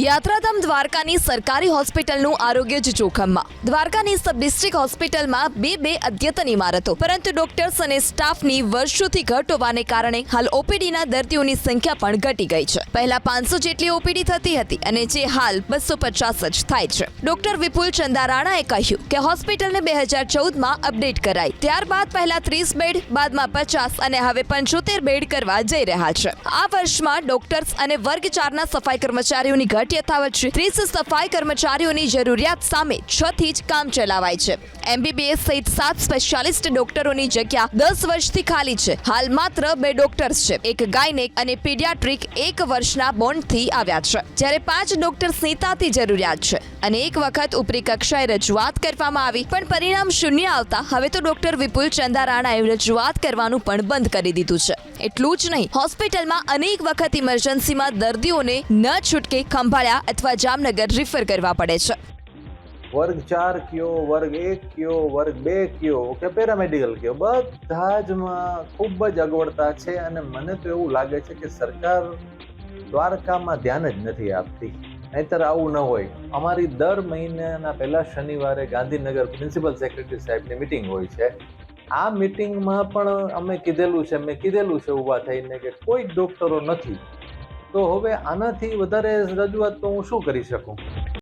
યાત્રાધામ દ્વારકાની સરકારી હોસ્પિટલનું આરોગ્ય જ જોખમમાં. દ્વારકાની સબ ડિસ્ટ્રિક્ટ હોસ્પિટલમાં બે અદ્યતન ઇમારતો, પરંતુ ડોક્ટર્સ અને સ્ટાફની વર્ષોથી ઘટ હોવાને કારણે હાલ ઓપીડીના દર્દીઓની સંખ્યા પણ ઘટી ગઈ છે. પહેલા 500 જેટલી ઓપીડી થતી હતી અને જે હાલ 250 જ થાય છે. ડોક્ટર વિપુલ ચંદારાણાએ કહ્યું કે હોસ્પિટલને 2014માં અપડેટ કરાઈ. ત્યારબાદ પહેલા 30 બેડ, બાદમાં 50 અને હવે 75 બેડ કરવા જઈ રહ્યા છે. આ વર્ષમાં ડોક્ટર્સ અને વર્ગ 4ના સફાઈ કર્મચારીઓની ઘટ યથાવત છે. 30 સફાઈ કર્મચારીઓની જરૂરિયાત સામે 6 થી જ કામ ચલાવાય છે. MBBS સહિત 7 સ્પેશિયાલિસ્ટ ડોક્ટરોની જગ્યા 10 વર્ષથી ખાલી છે. હાલ માત્ર 2 ડોક્ટર્સ છે. એક ગાયનેક અને પીડિયાટ્રિક 1 વર્ષના બોન્ડથી આવ્યા છે, જ્યારે 5 ડોક્ટર્સની તાતી જરૂરિયાત છે. અને એક વખત ઉપરી કક્ષાએ રજૂઆત કરવામાં આવી, પણ પરિણામ શૂન્ય આવતા હવે તો ડોક્ટર વિપુલ ચંદારાણાએ રજૂઆત કરવાનું પણ બંધ કરી દીધું છે. એટલું જ નહીં, હોસ્પિટલમાં અનેક વખત ઇમરજન્સીમાં દર્દીઓને ન છૂટકે ખંભાળિયા અથવા જામનગર રિફર કરવા પડે છે. વર્ગ 4 કયો, વર્ગ 1 કયો, વર્ગ 2 કયો કે પેરામેડિકલ કયો, બધા જ ખૂબ જ અગવડતા છે. અને મને તો એવું લાગે છે કે સરકાર દ્વારકામાં ધ્યાન જ નથી આપતી, નહીતર આવું ન હોય. અમારી દર મહિનાના પહેલા શનિવારે ગાંધીનગર પ્રિન્સિપલ સેક્રેટરી સાહેબની મિટિંગ હોય છે. આ મિટિંગમાં પણ મેં કીધેલું છે ઊભા થઈને કે કોઈ ડોક્ટરો નથી. તો હવે આનાથી વધારે રજૂઆત તો હું શું કરી શકું?